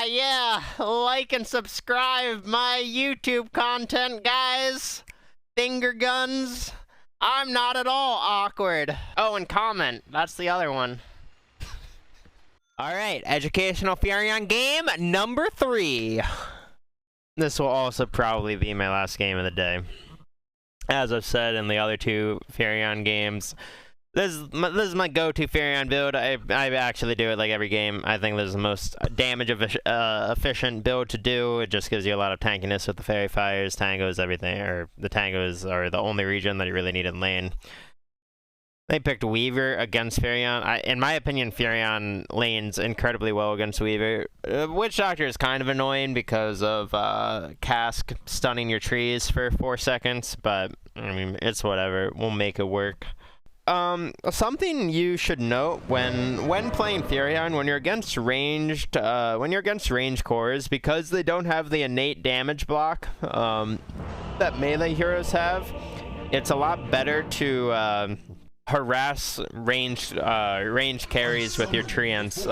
Yeah, like and subscribe my YouTube content, guys. Finger guns. I'm not at all awkward. Oh, and comment. That's the other one. Alright, educational Furion game number 3. This will also probably be my last game of the day. As I've said in the other 2 Furion games, this is my go-to Furion build. I actually do it like every game. I think this is the most damage efficient build to do. It just gives you a lot of tankiness with the Fairy Fires, Tangos, everything. Or the Tangos are the only region that you really need in lane. They picked Weaver against Furion. In my opinion, Furion lanes incredibly well against Weaver. Witch Doctor is kind of annoying because of Cask stunning your trees for 4 seconds, but I mean, it's whatever. We'll make it work. Something you should note when playing Furion, when you're against ranged cores, because they don't have the innate damage block that melee heroes have, it's a lot better to harass ranged carries with your treants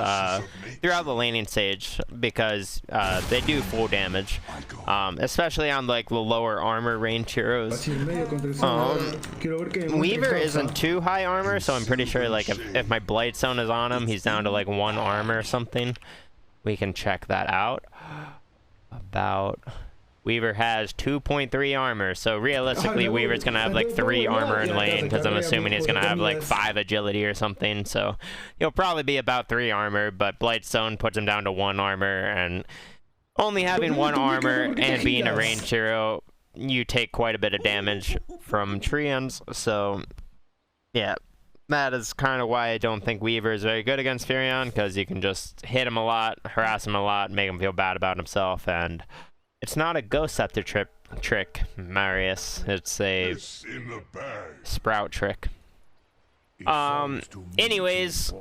throughout the laning stage, because they do full damage, especially on like the lower armor range heroes. Weaver isn't too high armor, so I'm pretty sure like if my Blightstone is on him, he's down to like 1 armor or something. We can check that out. Weaver has 2.3 armor, so realistically Weaver's gonna have like 3 armor in lane, because I'm assuming he's gonna have like 5 agility or something, so he'll probably be about 3 armor, but Blightstone puts him down to 1 armor, and only having 1 armor and being a ranged hero, you take quite a bit of damage from treants, so yeah. That is kind of why I don't think Weaver is very good against Furion, because you can just hit him a lot, harass him a lot, make him feel bad about himself, and it's not a Ghost Scepter trick, Marius. It's a Sprout trick. Anyways.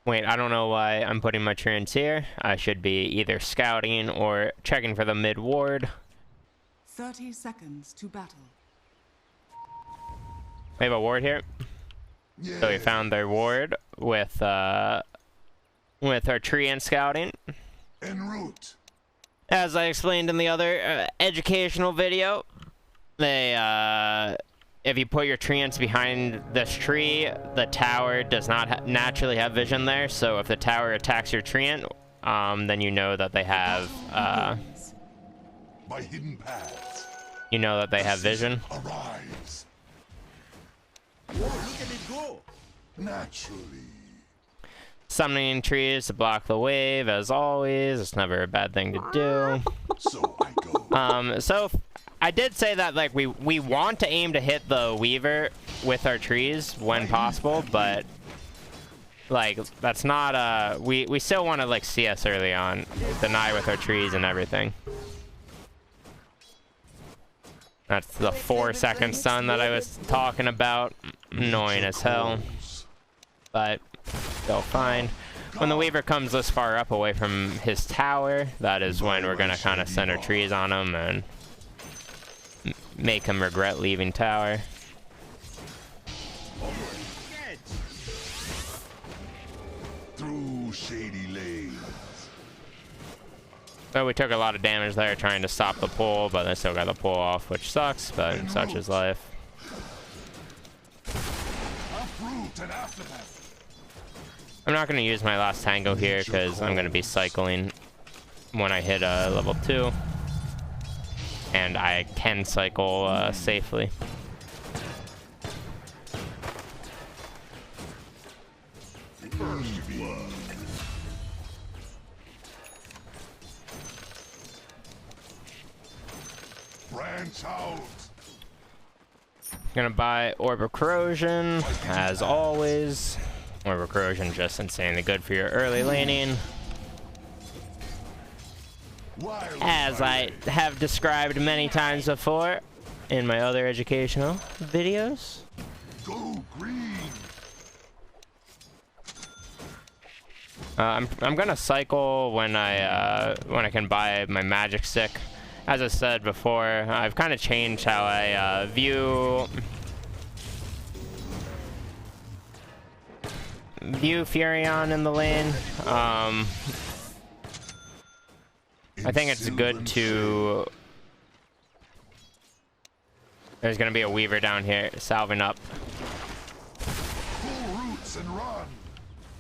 Wait, I don't know why I'm putting my treants here. I should be either scouting or checking for the mid ward. 30 seconds to battle. We have a ward here. Yes. So we found their ward with our treant scouting. En route. As I explained in the other educational video, they if you put your treants behind this tree, the tower does not naturally have vision there. So if the tower attacks your treant, then you know that they have by hidden paths. You know that they have vision. Arise. Look at it go. Naturally. Summoning trees to block the wave, as always. It's never a bad thing to do. So I go. So I did say that like we want to aim to hit the Weaver with our trees when possible, but like that's not we still want to like CS early on, deny with our trees and everything. That's the 4-second stun that I was talking about. Annoying as hell, but still fine. When the Weaver comes this far up away from his tower, that is when we're gonna kind of center trees on him and make him regret leaving tower. Through shady lanes. So we took a lot of damage there trying to stop the pull, but they still got the pull off, which sucks, but such is life. I'm not going to use my last Tango here because I'm going to be cycling when I hit level 2. And I can cycle safely. Branch out. Gonna buy Orb of Corrosion, as always. Orb of Corrosion just insanely good for your early laning. As I have described many times before in my other educational videos. Go green. I'm gonna cycle when I can buy my magic stick. As I said before, I've kind of changed how I view view Furion in the lane. I think it's good to... There's gonna be a Weaver down here, salving up. Pull roots and run.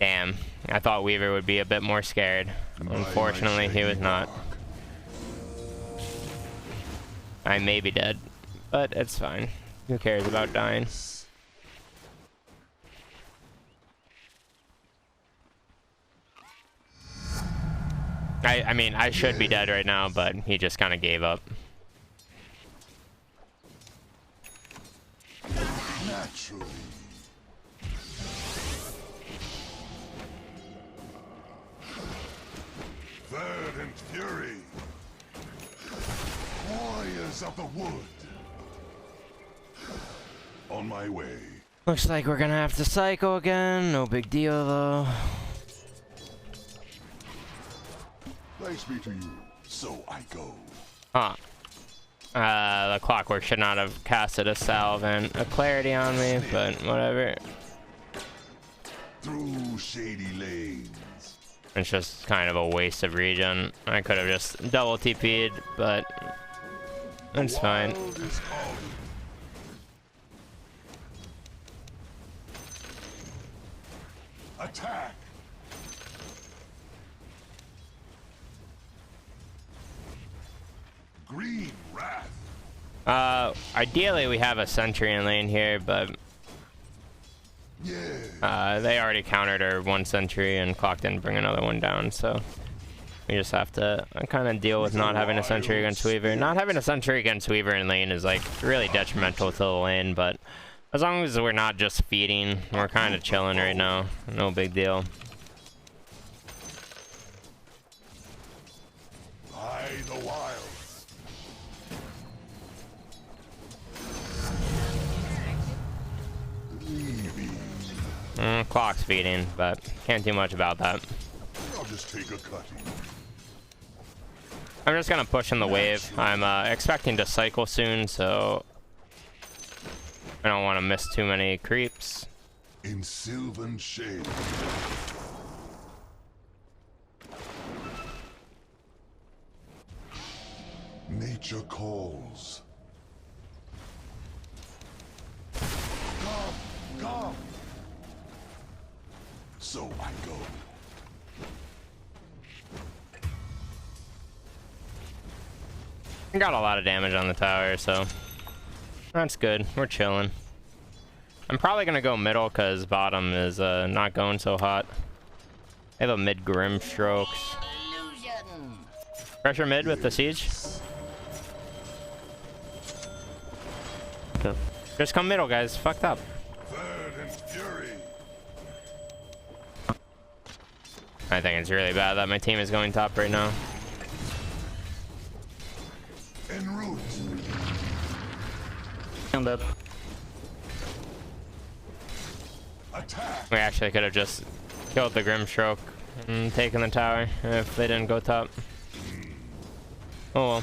Damn, I thought Weaver would be a bit more scared. Unfortunately, he was not. I may be dead, but it's fine. Who cares about dying? I mean, I should be dead right now, but he just kind of gave up. Naturally. Verdant fury. Warriors of the wood. On my way. Looks like we're gonna have to psycho again. No big deal though. Thanks be to you. So I go. Huh. The Clockwork should not have casted a salve and a clarity on me, but whatever. Through shady lanes. It's just kind of a waste of regen. I could have just double TP'd, but it's fine. Wild is on. Attack. Green wrath. Ideally we have a sentry in lane here, but Yeah. they already countered our one sentry and Clock didn't bring another one down, so we just have to kind of deal with not having a sentry against Weaver. Not having a sentry against Weaver in lane is like really detrimental to the lane, but as long as we're not just feeding, we're kind of chilling right now. No big deal. By the wild. Clock's feeding, but can't do much about that. I'll just take a cutting. I'm just gonna push in the wave. I'm expecting to cycle soon, so I don't want to miss too many creeps. In sylvan shade. Nature calls. Come, come. So I go. Got a lot of damage on the tower, so that's good. We're chilling. I'm probably gonna go middle because bottom is not going so hot. I have a mid Grim Strokes. Pressure mid with the siege. Just come middle, guys. Fucked up. Verdant fury. I think it's really bad that my team is going top right now. En route. I'm dead. Attack. We actually could have just killed the Grimstroke and taken the tower if they didn't go top. Oh well.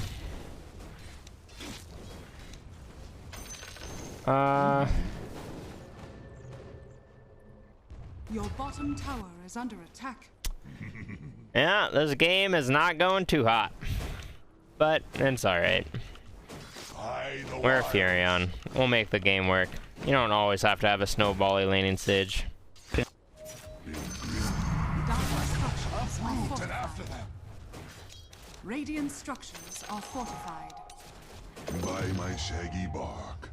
Your bottom tower is under attack. Yeah, this game is not going too hot. But it's alright. We're a Furion. We'll make the game work. You don't always have to have a snowbally laning Sage. Dire structures are fortified. Radiant structures are fortified. By my shaggy bark.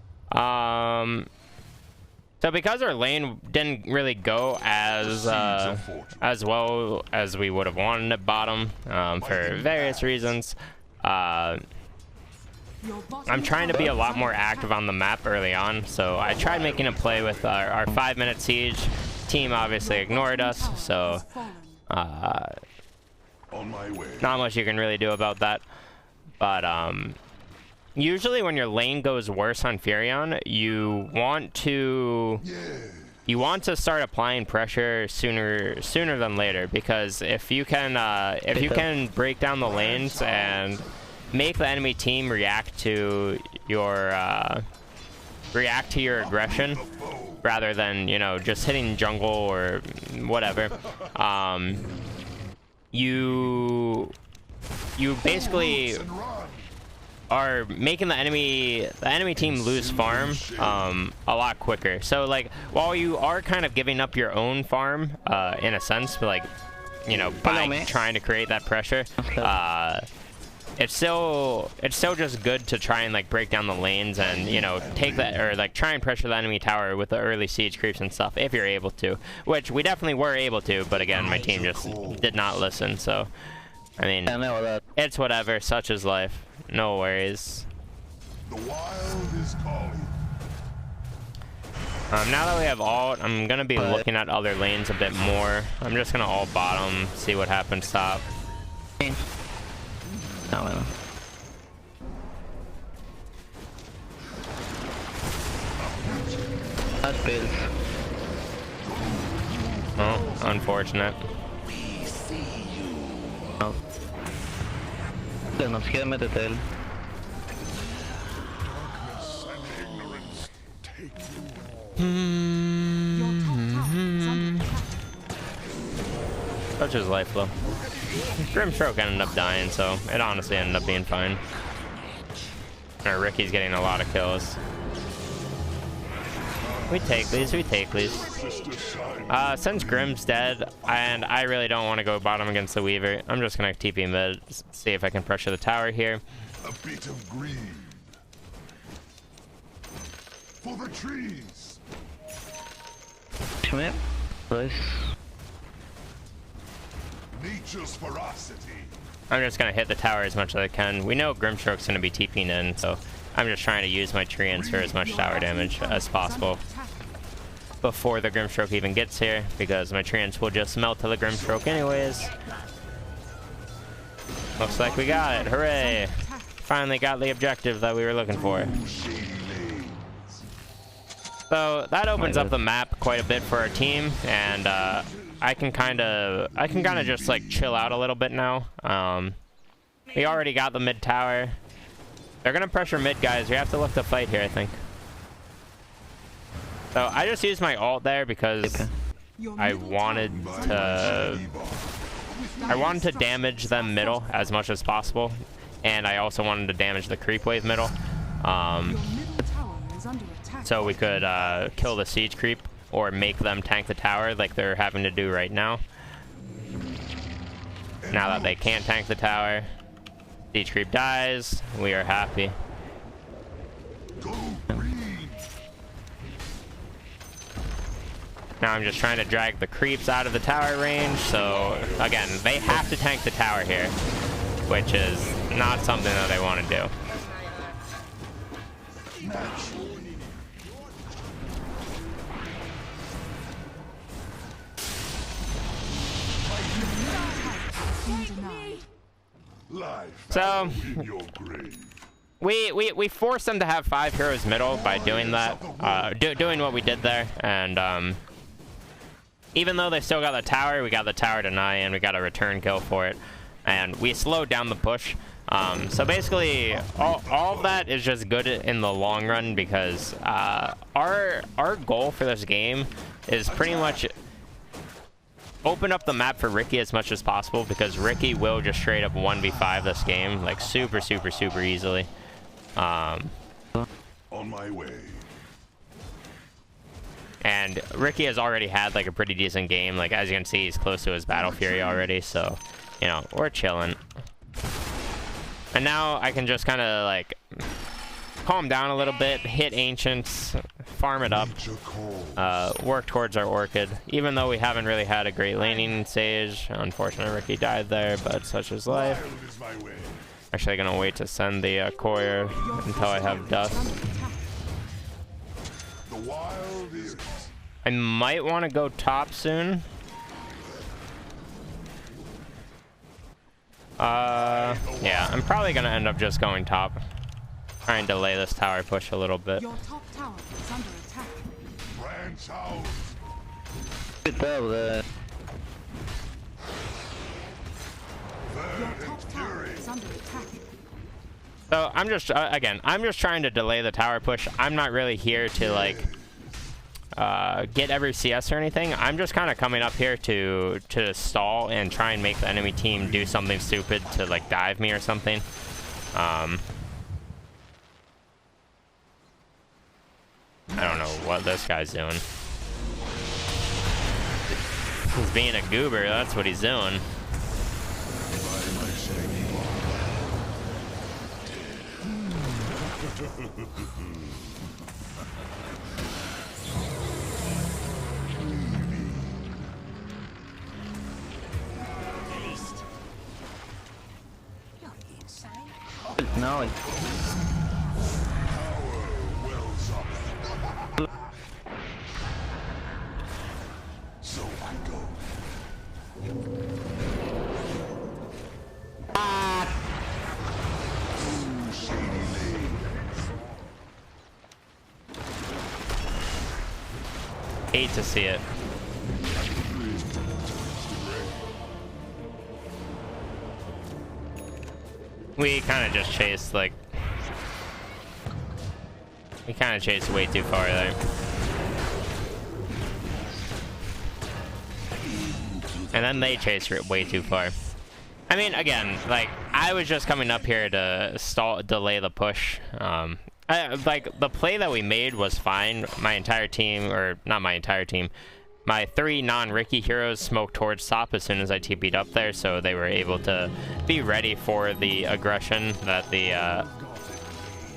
So because our lane didn't really go as well as we would have wanted at bottom, for various reasons, I'm trying to be a lot more active on the map early on. So I tried making a play with our 5-minute siege. Team obviously ignored us, so On my way. not much you can really do about that. But usually when your lane goes worse on Furion, you want to start applying pressure sooner than later, because if you can break down the lanes and make the enemy team react to your aggression, rather than, you know, just hitting jungle or whatever. You basically are making the enemy team lose farm a lot quicker. So like, while you are kind of giving up your own farm in a sense, like, you know, by trying to create that pressure, it's still just good to try and like break down the lanes and, you know, take that, or like try and pressure the enemy tower with the early siege creeps and stuff if you're able to, which we definitely were able to, but again, my team just did not listen. So I mean, it's whatever, such is life. No worries. The wild is calling. Now that we have ult, I'm gonna be looking at other lanes a bit more. I'm just gonna ult bottom, see what happens top. Oh, unfortunate. No. Nos quiere meterte él. Such is life though. Grimstroke ended up dying, so it honestly ended up being fine. Ricky's getting a lot of kills. We take these, we take these. Since Grim's dead, and I really don't want to go bottom against the Weaver, I'm just going to TP mid, see if I can pressure the tower here. A bit of green. For the trees. Come here. Nice. Nature's ferocity. I'm just going to hit the tower as much as I can. We know Grimstroke's going to be TPing in, so I'm just trying to use my treants for as much tower damage as possible before the Grimstroke even gets here, because my treants will just melt to the Grimstroke anyways. Looks like we got it. Hooray! Finally got the objective that we were looking for. So that opens up the map quite a bit for our team, and I can kind of just like chill out a little bit now. We already got the mid tower. They're gonna pressure mid, guys. We have to look to fight here, I think. So I just used my ult there because I wanted to damage them middle as much as possible, and I also wanted to damage the creep wave middle, so we could kill the siege creep or make them tank the tower like they're having to do right now. Now that they can't tank the tower, siege creep dies. We are happy. Now I'm just trying to drag the creeps out of the tower range, so again, they have to tank the tower here, which is not something that they want to do. So we forced them to have 5 heroes middle by doing that, doing what we did there, and even though they still got the tower, we got the tower deny and we got a return kill for it, and we slowed down the push. So basically, all of that is just good in the long run, because our goal for this game is pretty much open up the map for Ricky as much as possible, because Ricky will just straight up 1v5 this game, like super easily. On my way. And Ricky has already had like a pretty decent game. Like, as you can see, he's close to his Battle Fury already, so you know, we're chilling. And now I can just kind of like calm down a little bit, hit Ancients, farm it up, work towards our Orchid. Even though we haven't really had a great laning stage, unfortunately Ricky died there, but such is life. Actually gonna wait to send the courier until I have dust. I might want to go top soon. Yeah, I'm probably gonna end up just going top. Try and delay this tower push a little bit. Your top tower is under attack. Branch out. Good job there. Your top tower is under attack. So I'm just again, I'm just trying to delay the tower push. I'm not really here to like get every CS or anything. I'm just kind of coming up here to stall and try and make the enemy team do something stupid to like dive me or something. I don't know what this guy's doing. He's being a goober, that's what he's doing. No. So I go. Ooh, shady lane. Hate to see it. We kind of just chased, like... We kind of chased way too far there. And then they chased it way too far. I mean, again, like, I was just coming up here to delay the push. Like, the play that we made was fine. My entire team, or not my entire team, my 3 non-Riki heroes smoked towards top as soon as I TP'd up there, so they were able to be ready for the aggression that the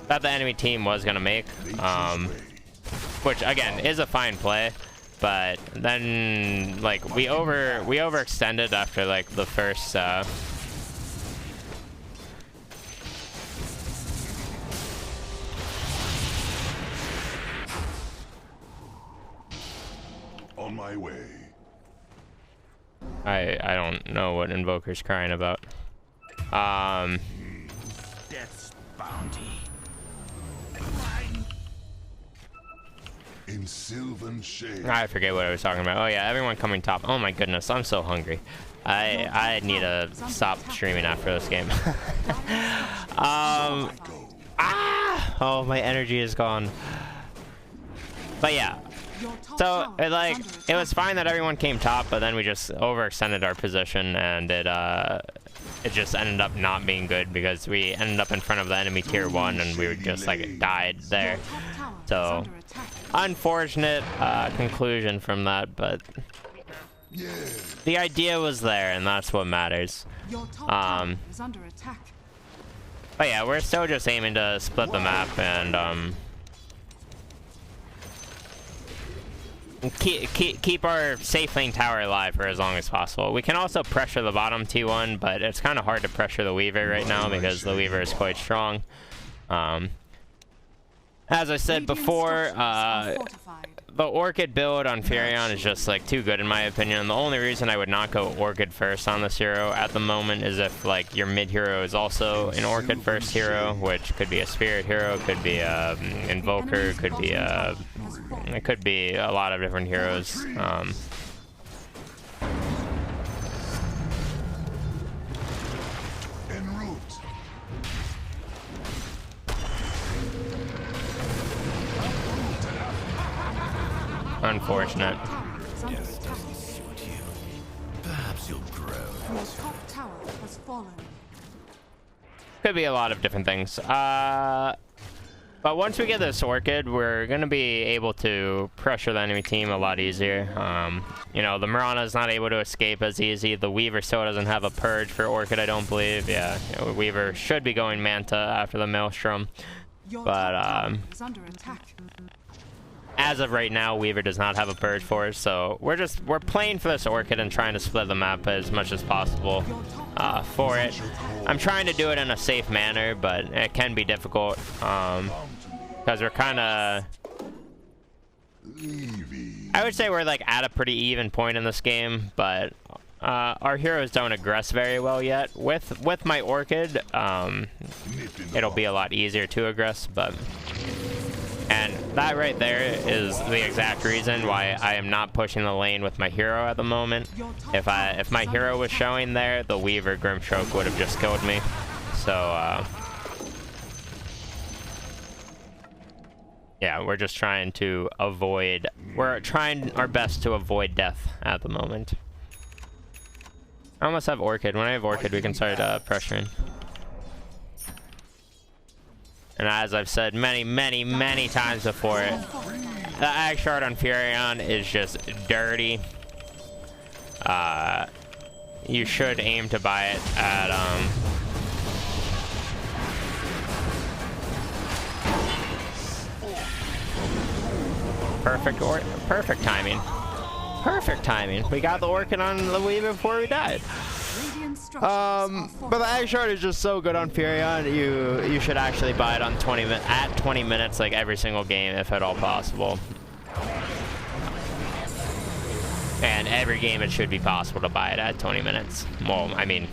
enemy team was gonna make, which again is a fine play. But then, like, we overextended after like the first. On my way. I don't know what Invoker's crying about. Death's bounty. In sylvan shade. I forget what I was talking about. Oh yeah, everyone coming top. Oh my goodness, I'm so hungry. I need to stop streaming after this game. Oh, my energy is gone. But yeah. So it was fine that everyone came top, but then we just overextended our position, and it just ended up not being good because we ended up in front of the enemy tier 1 and we were just like died there. So unfortunate conclusion from that, but the idea was there, and that's what matters. But yeah, we're still just aiming to split the map and keep our safe lane tower alive for as long as possible. We can also pressure the bottom T1, but it's kind of hard to pressure the Weaver right now because the Weaver is quite strong. As I said before, the Orchid build on Furion is just like too good in my opinion. The only reason I would not go Orchid first on this hero at the moment is if like your mid hero is also an Orchid first hero, which could be a Spirit hero, could be a Invoker, could be a... It could be a lot of different heroes. En route. Unfortunate. Perhaps you'll grow. Your top tower has fallen. Could be a lot of different things. But once we get this Orchid, we're going to be able to pressure the enemy team a lot easier. You know, the Mirana is not able to escape as easy. The Weaver still doesn't have a Purge for Orchid, I don't believe. Yeah, you know, Weaver should be going Manta after the Maelstrom. But as of right now, Weaver does not have a Purge for us, so we're playing for this Orchid and trying to split the map as much as possible for it. I'm trying to do it in a safe manner, but it can be difficult because we're kind of... I would say we're like at a pretty even point in this game, but our heroes don't aggress very well yet. With my Orchid, it'll be a lot easier to aggress, but... And that right there is the exact reason why I am not pushing the lane with my hero at the moment. If my hero was showing there, the Weaver Grimstroke would have just killed me. So yeah, we're just trying to avoid, we're trying our best to avoid death at the moment. I almost have Orchid. When I have Orchid, we can start pressuring. And as I've said many times before, the Ag Shard on Furion is just dirty. You should aim to buy it at perfect timing. Perfect timing. We got the Orchid on the Weaver before we died. But the Ag Shard is just so good on Furion. You should actually buy it on 20 minutes, like every single game, if at all possible. And every game it should be possible to buy it at 20 minutes. Well, I mean,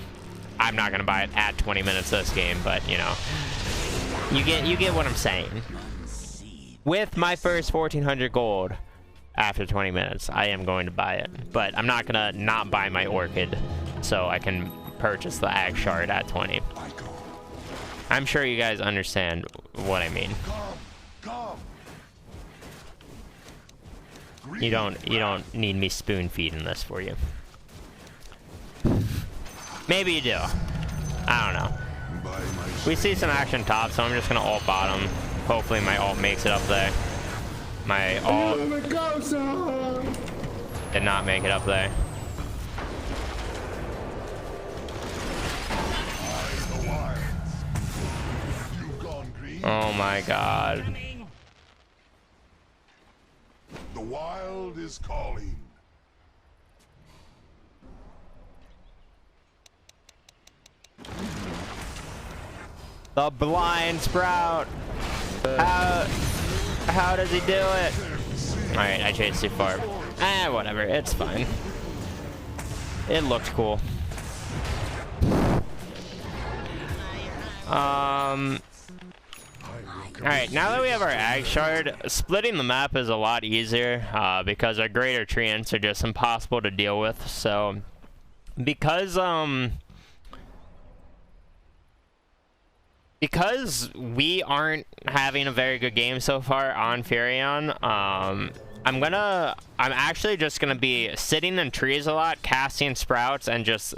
I'm not gonna buy it at 20 minutes this game, but you know, you get what I'm saying. With my first 1400 gold after 20 minutes, I am going to buy it, but I'm not gonna not buy my Orchid so I can purchase the Ag Shard at 20. I'm sure you guys understand what I mean. You don't need me spoon feeding this for you. Maybe you do. I don't know. We see some action top, so I'm just gonna ult bottom. Hopefully my ult makes it up there. My ult did not make it up there. Oh my god. The wild is calling. The blind sprout. How does he do it? Alright, I chased too far. Whatever, it's fine. It looked cool. Alright, now that we have our Ag Shard, splitting the map is a lot easier because our greater treants are just impossible to deal with. So, because we aren't having a very good game so far on Furion, I'm actually just gonna be sitting in trees a lot, casting sprouts, and just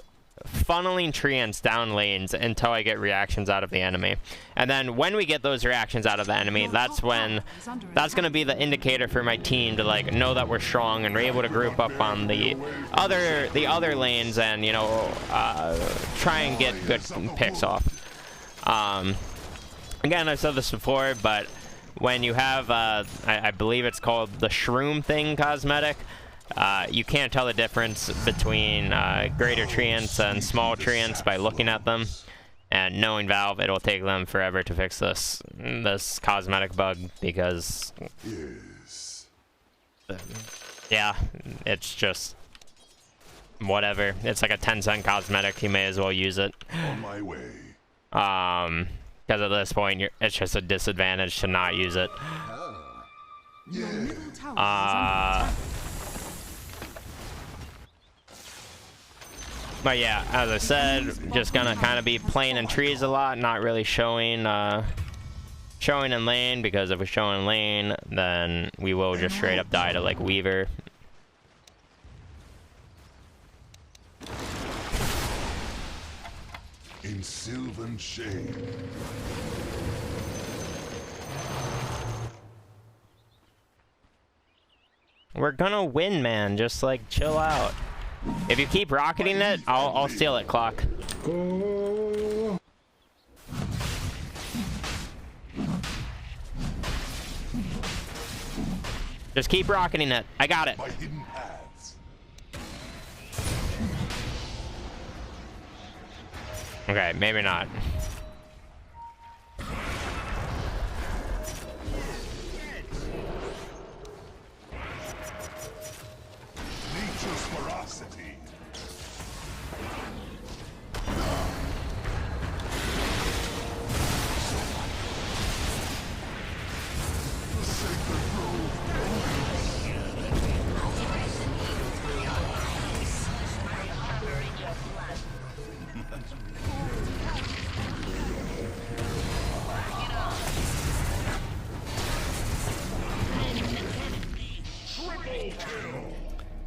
funneling treants down lanes until I get reactions out of the enemy. And then when we get those reactions out of the enemy, that's going to be the indicator for my team to like know that we're strong and we're able to group up on the other lanes and, you know, try and get good picks off. Again, I've said this before, but when you have I believe it's called the Shroom Thing cosmetic, you can't tell the difference between greater treants and small treants by looking at them. And knowing Valve, it'll take them forever to fix this cosmetic bug because, yeah, it's just whatever. It's like a 10-cent cosmetic. You may as well use it. On my way. Because at this point, it's just a disadvantage to not use it. But yeah, as I said, just gonna kind of be playing in trees a lot, not really showing in lane, because if we show in lane, then we will just straight up die to like Weaver. In sylvan shade. We're gonna win, man. Just like chill out. If you keep rocketing it, I'll steal it, Clock. Just keep rocketing it. I got it. My hidden paths. Okay, maybe not. Nature's ferocity. The sacred grove.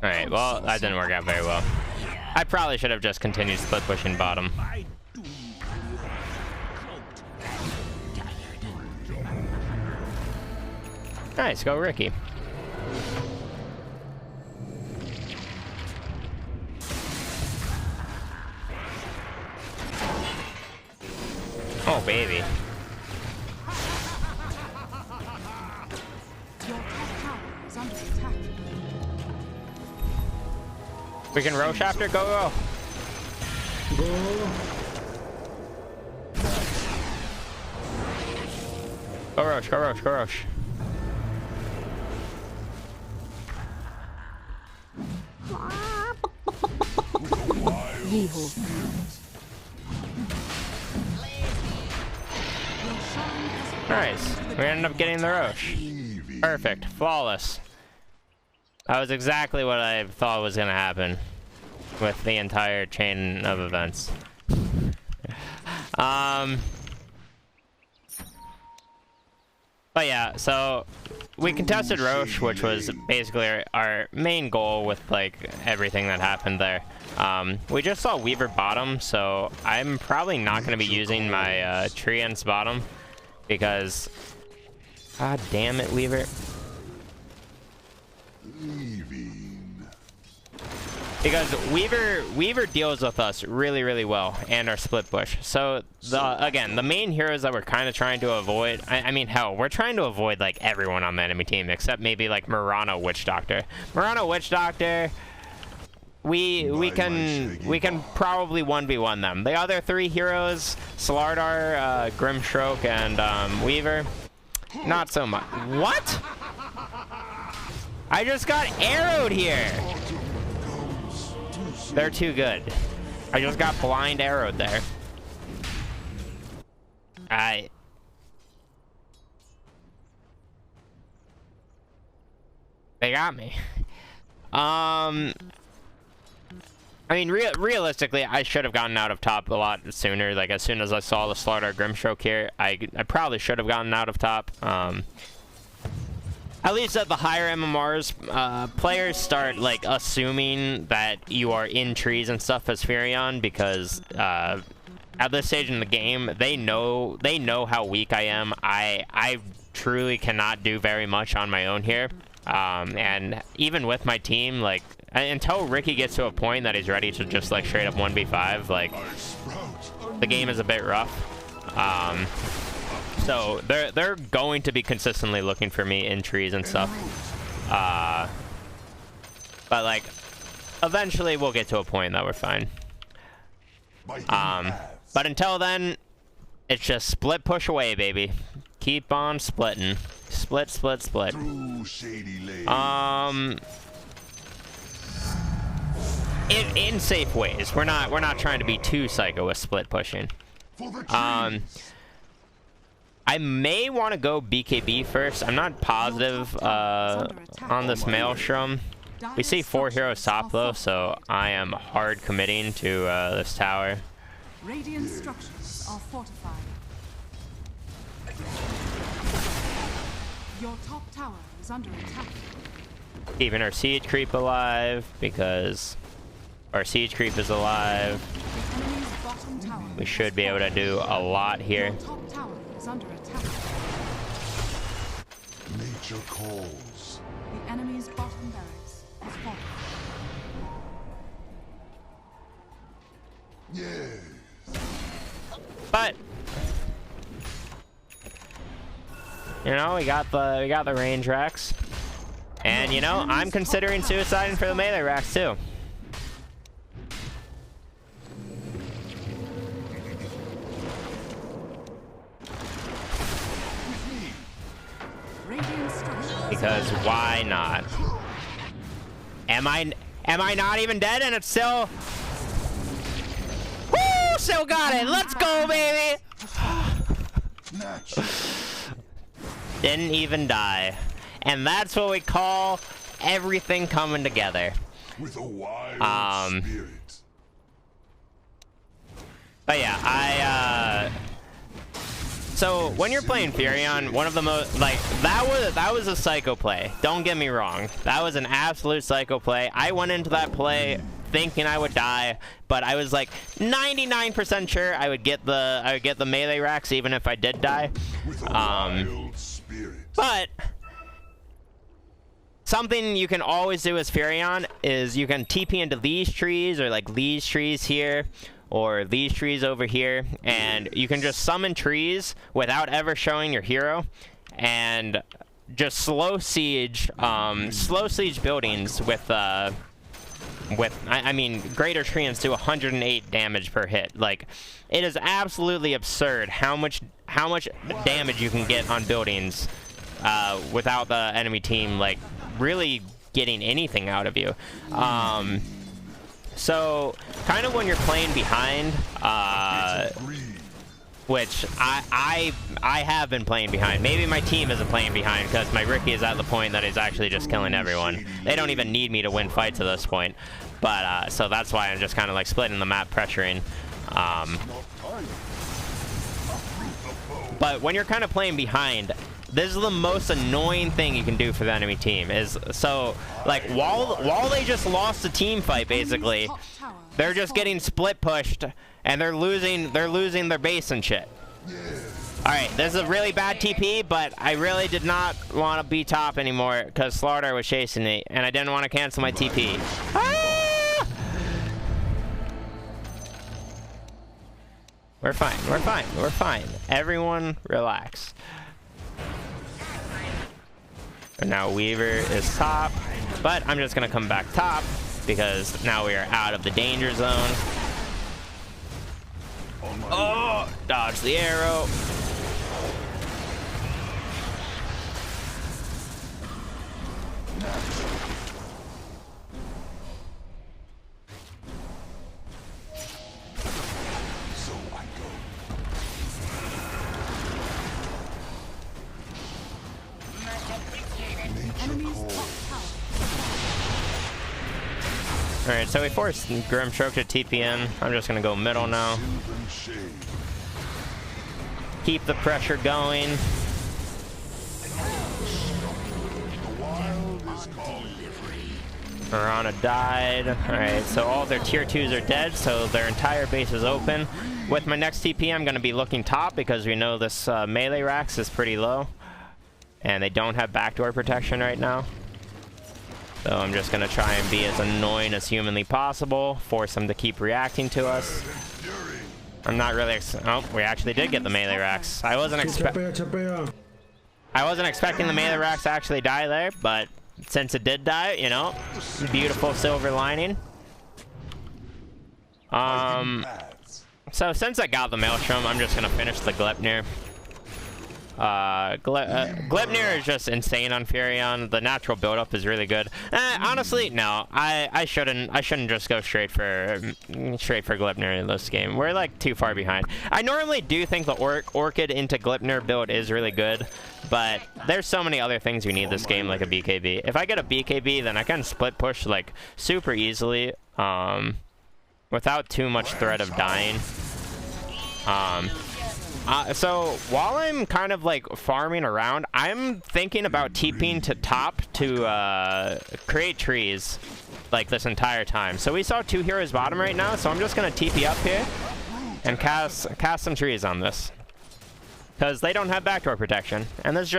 Alright, well, that didn't work out very well. I probably should have just continued split pushing bottom. Nice, go Ricky. Oh, baby. Your top tower is under attack. We can Roche after? Go, go. Go Roche, go Roche, go Roche. Your shrine has Nice. We ended up getting the Roche. Perfect. Flawless. That was exactly what I thought was going to happen with the entire chain of events. But yeah, so we contested Roche, which was basically our main goal with like everything that happened there. We just saw Weaver bottom, so I'm probably not going to be using my Treants bottom because, god damn it, Weaver. Because Weaver deals with us really well and our split push. So again, the main heroes that we're kind of trying to avoid. I mean, hell, we're trying to avoid like everyone on the enemy team except maybe like Murano Witch Doctor. Murano Witch Doctor. We can probably 1v1 them. The other three heroes, Slardar, Grimstroke, and Weaver, not so much. What? I just got arrowed here. They're too good. I just got blind arrowed there. They got me. I mean, realistically, I should have gotten out of top a lot sooner. Like, as soon as I saw the Slardar Grimstroke here, I probably should have gotten out of top. At least at the higher MMRs, players start, like, assuming that you are in trees and stuff as Furion, because at this stage in the game, they know how weak I am. I truly cannot do very much on my own here. And even with my team, like, until Ricky gets to a point that he's ready to just, like, straight up 1v5, like, the game is a bit rough. So they're going to be consistently looking for me in trees and stuff. But like, eventually we'll get to a point that we're fine. But until then, it's just split push away, baby. Keep on splitting. Split, split, split. In safe ways. We're not trying to be too psycho with split pushing. I may want to go BKB first. I'm not positive on this Maelstrom. We see 4 heroes top though, so I am hard committing to this tower. Radiant structures are fortified. Your top tower is under attack. Keeping our siege creep alive because our siege creep is alive. The enemy's bottom tower. We should be able to do a lot here. Your top tower is under attack. Nature calls. The enemy's bottom barracks is fortified. Yes. But you know, we got the range racks. And you know, I'm considering suiciding for the melee racks too. Radiant structures. Because why not? Am I not even dead and it's still... Woo! Still got it! Let's go, baby! Didn't even die. And that's what we call everything coming together. With a wild spirit. But yeah, So when you're playing Furion, one of the most like that was a psycho play. Don't get me wrong. That was an absolute psycho play. I went into that play thinking I would die, but I was like 99% sure I would get the melee racks even if I did die. But something you can always do as Furion is you can TP into these trees or like these trees here or these trees over here, and you can just summon trees without ever showing your hero and just slow siege buildings with I mean greater treants do 108 damage per hit. Like, it is absolutely absurd how much damage you can get on buildings without the enemy team like really getting anything out of you. So kind of when you're playing behind, which I have been playing behind. Maybe my team isn't playing behind because my Riki is at the point that he's actually just killing everyone. They don't even need me to win fights at this point. But so that's why I'm just kind of like splitting the map, pressuring. But when you're kind of playing behind, this is the most annoying thing you can do for the enemy team. Is so like while they just lost a team fight, basically, they're just getting split pushed and they're losing their base and shit. All right, this is a really bad TP, but I really did not want to be top anymore because Slardar was chasing me and I didn't want to cancel my TP. Ah! We're fine. We're fine. We're fine. Everyone relax. And now Weaver is top, but I'm just gonna come back top because now we are out of the danger zone. Oh, dodge the arrow. Alright, so we forced Grimstroke to TP in. I'm just gonna go middle now. Keep the pressure going. Mirana died. Alright, so all their tier 2s are dead, so their entire base is open. With my next TP, I'm gonna be looking top because we know this melee Rax is pretty low. And they don't have backdoor protection right now. So I'm just gonna try and be as annoying as humanly possible, force them to keep reacting to us. I'm not really oh, we actually did get the melee Rax. I wasn't expecting the melee Rax to actually die there, but since it did die, you know, beautiful silver lining. So since I got the Maelstrom, I'm just gonna finish the Gleipnir. Gleipnir is just insane on Furion. The natural build-up is really good. Honestly, no, I shouldn't just go straight for Gleipnir in this game. We're like too far behind. I normally do think the Orchid into Gleipnir build is really good, but there's so many other things you need this game, like a BKB. If I get a BKB, then I can split push like super easily, without too much threat of dying. So while I'm kind of like farming around, I'm thinking about TPing to top to create trees like this entire time. So we saw 2 heroes bottom right now, so I'm just gonna TP up here and cast some trees on this because they don't have backdoor protection, and this is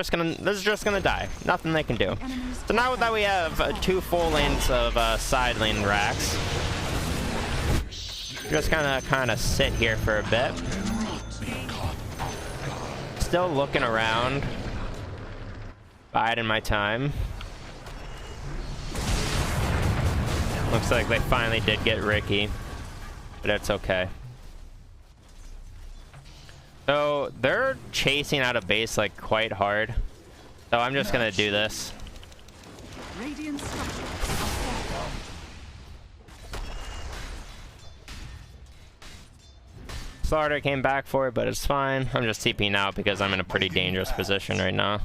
just gonna die. Nothing they can do. So now that we have 2 full lanes of side lane racks, just gonna kind of sit here for a bit. Still looking around, biding my time. Looks like they finally did get Riki, but it's okay. So they're chasing out of base like quite hard, so I'm just gonna do this. Radiant structures are Slardar came back for it, but it's fine. I'm just TPing out because I'm in a pretty dangerous position right now.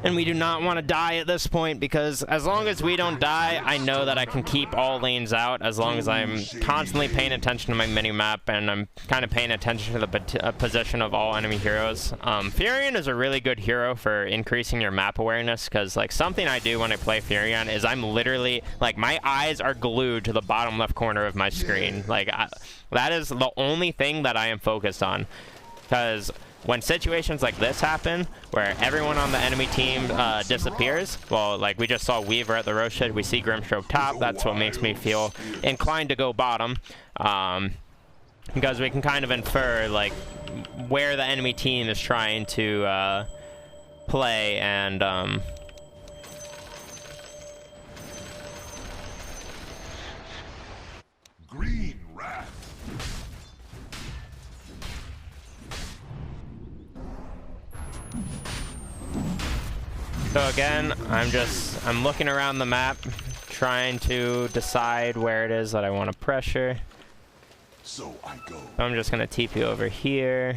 And we do not want to die at this point, because as long as we don't die, I know that I can keep all lanes out as long as I'm constantly paying attention to my mini-map and I'm kind of paying attention to the position of all enemy heroes. Furion is a really good hero for increasing your map awareness, because like something I do when I play Furion is I'm literally, like, my eyes are glued to the bottom left corner of my screen. Like, that is the only thing that I am focused on, because when situations like this happen, where everyone on the enemy team disappears, well, like we just saw Weaver at the Rosh Pit, we see Grimstroke top, that's what makes me feel inclined to go bottom, because we can kind of infer, like, where the enemy team is trying to play, and Green Wrath. so again, I'm looking around the map, trying to decide where it is that I want to pressure. So I go. So I'm just gonna TP over here.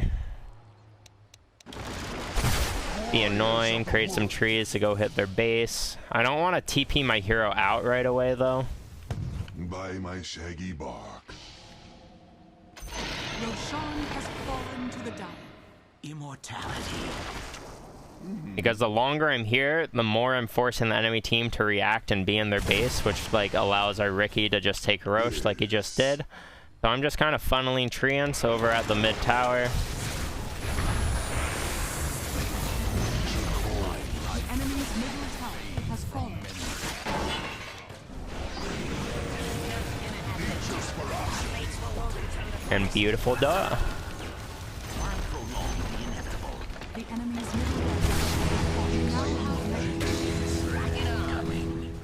Be annoying, create some trees to go hit their base. I don't want to TP my hero out right away though. By my shaggy bark. Roshan has fallen to the Dire. Immortality. Because the longer I'm here, the more I'm forcing the enemy team to react and be in their base, which like allows our Riki to just take Rosh like he just did. So I'm just kind of funneling treants over at the mid tower. The enemy's middle tower has fallen. And beautiful duh. The enemy's middle tower now have lain.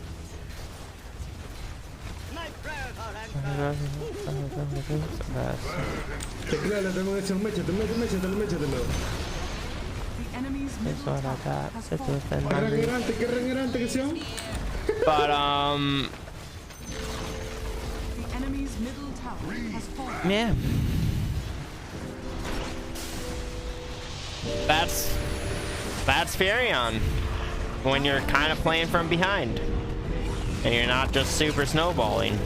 The enemy's middle tower has fallen. But The enemy's middle tower has fallen. yeah. That's Furion. When you're kind of playing from behind. And you're not just super snowballing.